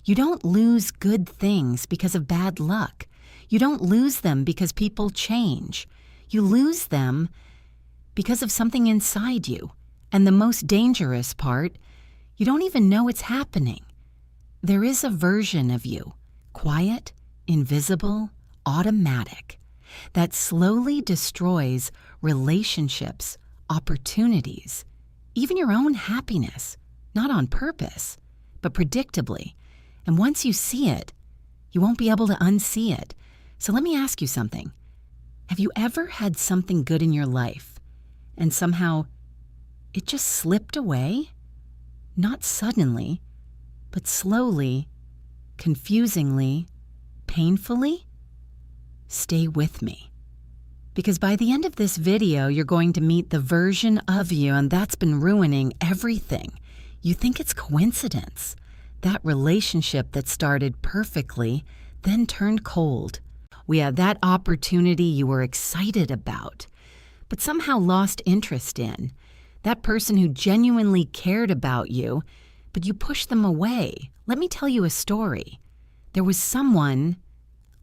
You don't lose good things because of bad luck. You don't lose them because people change. You lose them because of something inside you. And the most dangerous part, you don't even know it's happening. There is a version of you, quiet, invisible, automatic, that slowly destroys relationships, opportunities, even your own happiness, not on purpose, but predictably. And once you see it, you won't be able to unsee it. So let me ask you something. Have you ever had something good in your life and somehow it just slipped away? Not suddenly, but slowly, confusingly, painfully? Stay with me. Because by the end of this video, you're going to meet the version of you, and that's been ruining everything. You think it's coincidence. That relationship that started perfectly, then turned cold. We had that opportunity you were excited about, but somehow lost interest in. That person who genuinely cared about you, but you pushed them away. Let me tell you a story. There was someone,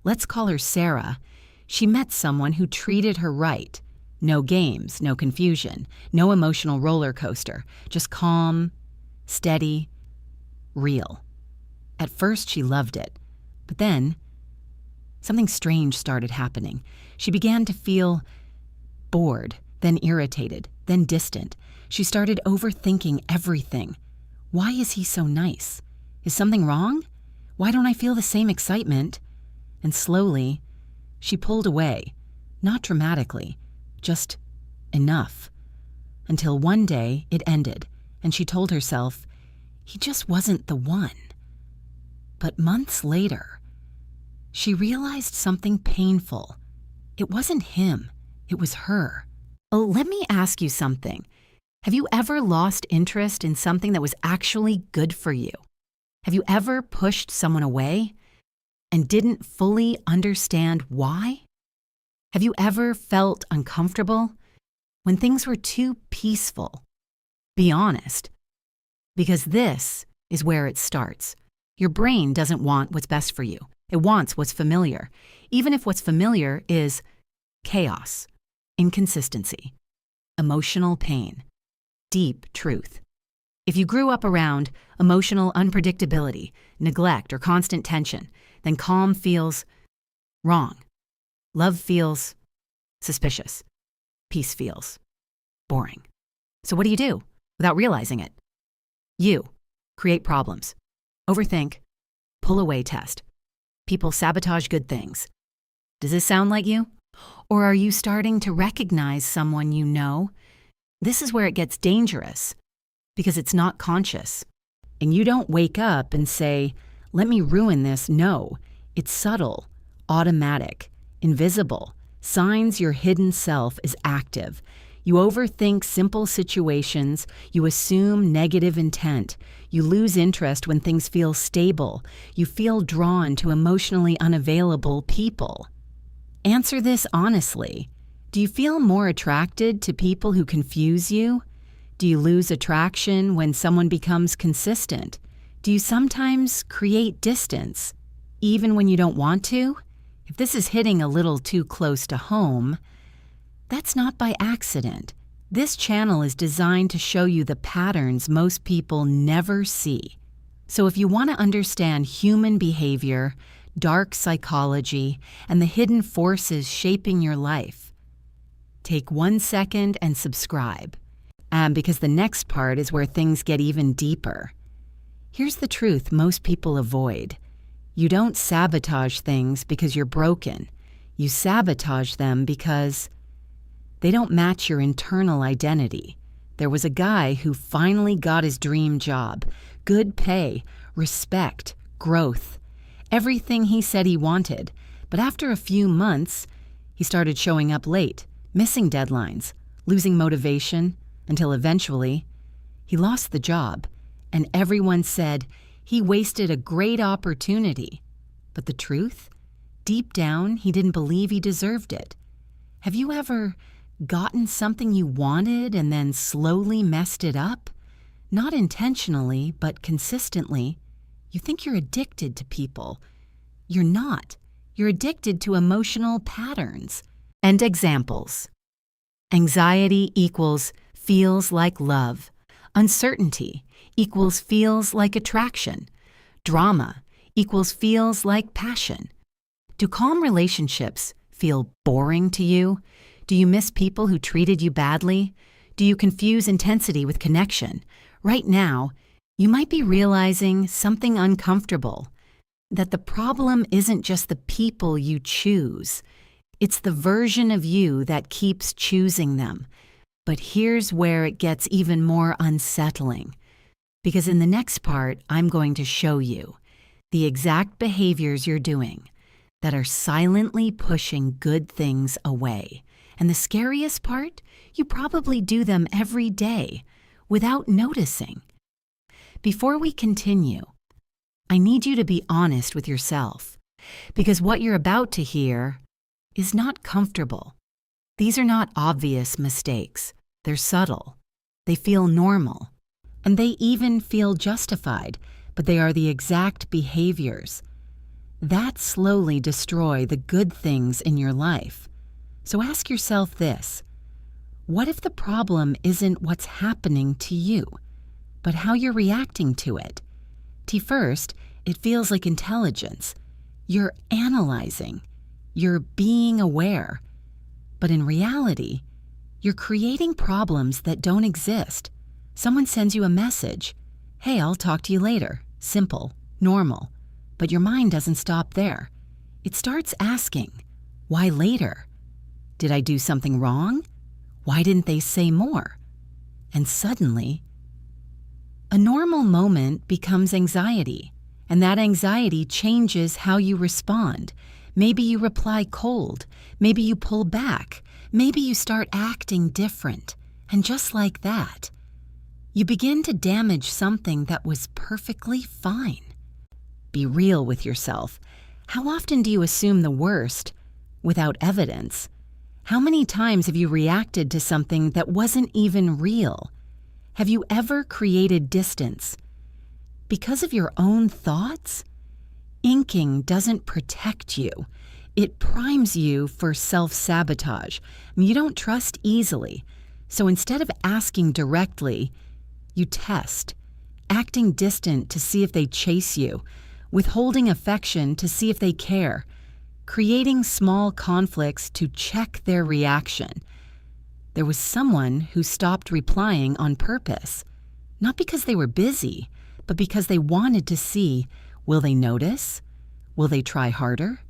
let's call her Sarah. She met someone who treated her right. No games, no confusion, no emotional roller coaster, just calm, steady, real. At first, she loved it, but then something strange started happening. She began to feel bored, then irritated, then distant. She started overthinking everything. Why is he so nice? Is something wrong? Why don't I feel the same excitement? And slowly, she pulled away, not dramatically, just enough. Until one day it ended, and she told herself, he just wasn't the one. But months later, she realized something painful. It wasn't him, it was her. Oh, let me ask you something. Have you ever lost interest in something that was actually good for you? Have you ever pushed someone away and didn't fully understand why? Have you ever felt uncomfortable when things were too peaceful? Be honest, because this is where it starts. Your brain doesn't want what's best for you. It wants what's familiar, even if what's familiar is chaos, inconsistency, emotional pain, deep truth. If you grew up around emotional unpredictability, neglect, or constant tension, then calm feels wrong. Love feels suspicious. Peace feels boring. So what do you do without realizing it? You create problems, overthink, pull away test. People sabotage good things. Does this sound like you? Or are you starting to recognize someone you know? This is where it gets dangerous, because it's not conscious. And you don't wake up and say, let me ruin this. No, it's subtle, automatic, invisible. Signs your hidden self is active. You overthink simple situations. You assume negative intent. You lose interest when things feel stable. You feel drawn to emotionally unavailable people. Answer this honestly. Do you feel more attracted to people who confuse you? Do you lose attraction when someone becomes consistent? Do you sometimes create distance, even when you don't want to? If this is hitting a little too close to home, that's not by accident. This channel is designed to show you the patterns most people never see. So if you want to understand human behavior, dark psychology, and the hidden forces shaping your life, take 1 second and subscribe. Because the next part is where things get even deeper. Here's the truth most people avoid. You don't sabotage things because you're broken. You sabotage them because they don't match your internal identity. There was a guy who finally got his dream job. Good pay, respect, growth. Everything he said he wanted. But after a few months, he started showing up late, missing deadlines, losing motivation, until eventually, he lost the job, and everyone said he wasted a great opportunity. But the truth? Deep down, he didn't believe he deserved it. Have you ever gotten something you wanted and then slowly messed it up? Not intentionally, but consistently. You think you're addicted to people. You're not. You're addicted to emotional patterns. And examples. Anxiety equals feels like love. Uncertainty equals feels like attraction. Drama equals feels like passion. Do calm relationships feel boring to you? Do you miss people who treated you badly? Do you confuse intensity with connection? Right now, you might be realizing something uncomfortable, that the problem isn't just the people you choose. It's the version of you that keeps choosing them. But here's where it gets even more unsettling. Because in the next part, I'm going to show you the exact behaviors you're doing that are silently pushing good things away. And the scariest part, you probably do them every day without noticing. Before we continue, I need you to be honest with yourself, because what you're about to hear is not comfortable. These are not obvious mistakes. They're subtle. They feel normal. And they even feel justified, but they are the exact behaviors that slowly destroy the good things in your life. So ask yourself this: what if the problem isn't what's happening to you, but how you're reacting to it? First, it feels like intelligence. You're analyzing. You're being aware. But in reality, you're creating problems that don't exist. Someone sends you a message. Hey, I'll talk to you later. Simple, normal. But your mind doesn't stop there. It starts asking, why later? Did I do something wrong? Why didn't they say more? And suddenly, a normal moment becomes anxiety, and that anxiety changes how you respond. Maybe you reply cold, maybe you pull back, maybe you start acting different. And just like that, you begin to damage something that was perfectly fine. Be real with yourself. How often do you assume the worst without evidence? How many times have you reacted to something that wasn't even real? Have you ever created distance because of your own thoughts? Inking doesn't protect you. It primes you for self-sabotage. You don't trust easily. So instead of asking directly, you test, acting distant to see if they chase you, withholding affection to see if they care, creating small conflicts to check their reaction. There was someone who stopped replying on purpose, not because they were busy, but because they wanted to see, will they notice? Will they try harder?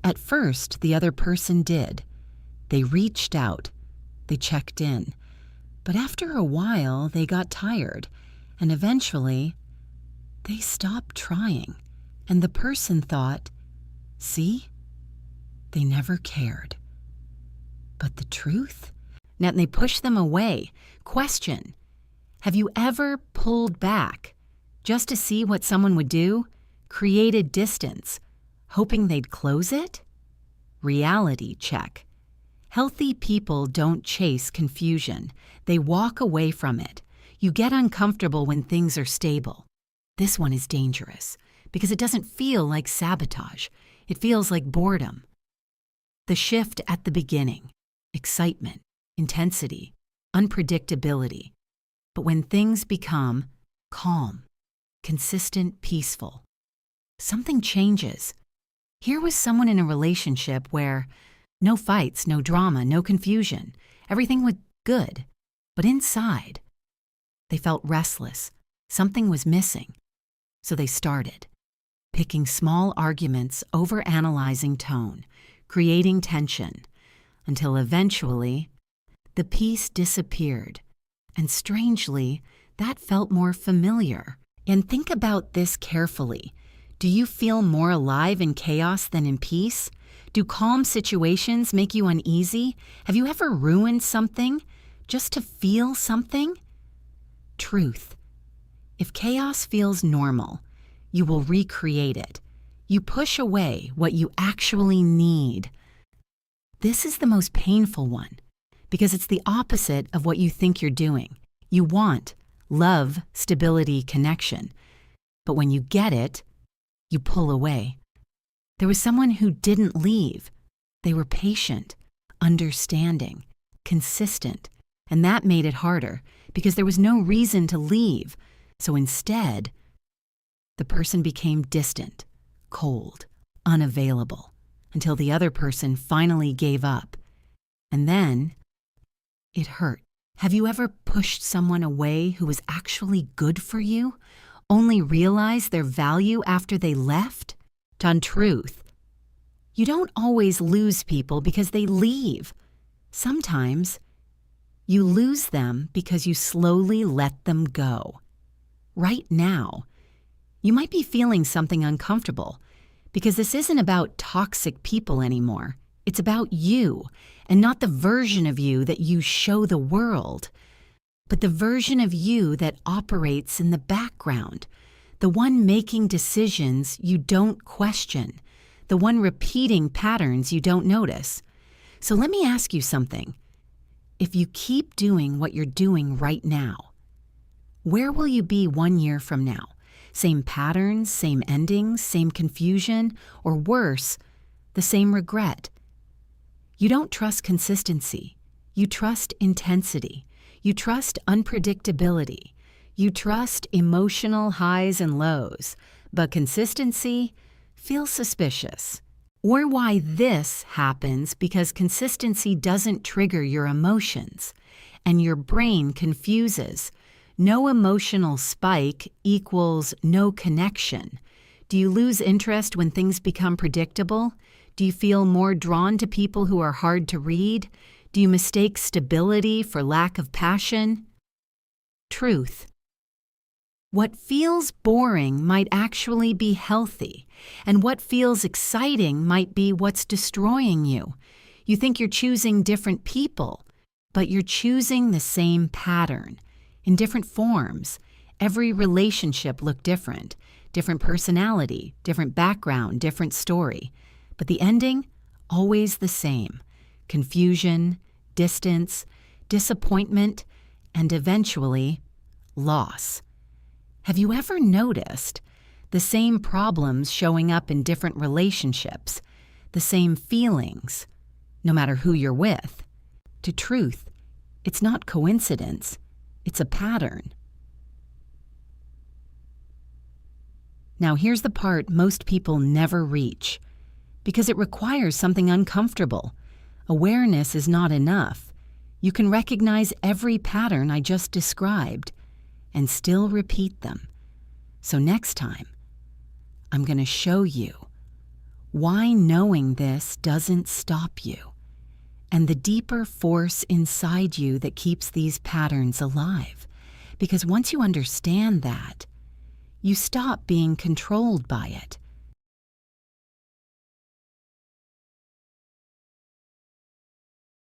At first, the other person did. They reached out. They checked in. But after a while, they got tired, and eventually, they stopped trying. And the person thought, see? They never cared. But the truth? Now they push them away. Question: have you ever pulled back just to see what someone would do? Created distance, hoping they'd close it? Reality check. Healthy people don't chase confusion. They walk away from it. You get uncomfortable when things are stable. This one is dangerous because it doesn't feel like sabotage. It feels like boredom. The shift at the beginning, excitement, intensity, unpredictability. But when things become calm, consistent, peaceful, something changes. Here was someone in a relationship where no fights, no drama, no confusion. Everything was good. But inside, they felt restless. Something was missing. So they started picking small arguments, overanalyzing tone, creating tension, until eventually the peace disappeared. And strangely, that felt more familiar. And think about this carefully. Do you feel more alive in chaos than in peace? Do calm situations make you uneasy? Have you ever ruined something just to feel something? Truth. If chaos feels normal, you will recreate it. You push away what you actually need. This is the most painful one because it's the opposite of what you think you're doing. You want love, stability, connection. But when you get it, you pull away. There was someone who didn't leave. They were patient, understanding, consistent, and that made it harder because there was no reason to leave. So instead, the person became distant, cold, unavailable, until the other person finally gave up. And then, it hurt. Have you ever pushed someone away who was actually good for you, only realized their value after they left? On truth, you don't always lose people because they leave. Sometimes, you lose them because you slowly let them go. Right now, you might be feeling something uncomfortable because this isn't about toxic people anymore. It's about you, and not the version of you that you show the world, but the version of you that operates in the background, the one making decisions you don't question, the one repeating patterns you don't notice. So let me ask you something. If you keep doing what you're doing right now, where will you be 1 year from now? Same patterns, same endings, same confusion, or worse, the same regret? You don't trust consistency. You trust intensity. You trust unpredictability. You trust emotional highs and lows. But consistency feels suspicious. Or why this happens because consistency doesn't trigger your emotions, and your brain confuses. No emotional spike equals no connection. Do you lose interest when things become predictable? Do you feel more drawn to people who are hard to read? Do you mistake stability for lack of passion? Truth. What feels boring might actually be healthy, and what feels exciting might be what's destroying you. You think you're choosing different people, but you're choosing the same pattern in different forms. Every relationship looked different, different personality, different background, different story. But the ending, always the same. Confusion, distance, disappointment, and eventually, loss. Have you ever noticed the same problems showing up in different relationships, the same feelings, no matter who you're with? To truth, it's not coincidence, it's a pattern. Now here's the part most people never reach, because it requires something uncomfortable. Awareness is not enough. You can recognize every pattern I just described and still repeat them. So next time, I'm going to show you why knowing this doesn't stop you, and the deeper force inside you that keeps these patterns alive. Because once you understand that, you stop being controlled by it.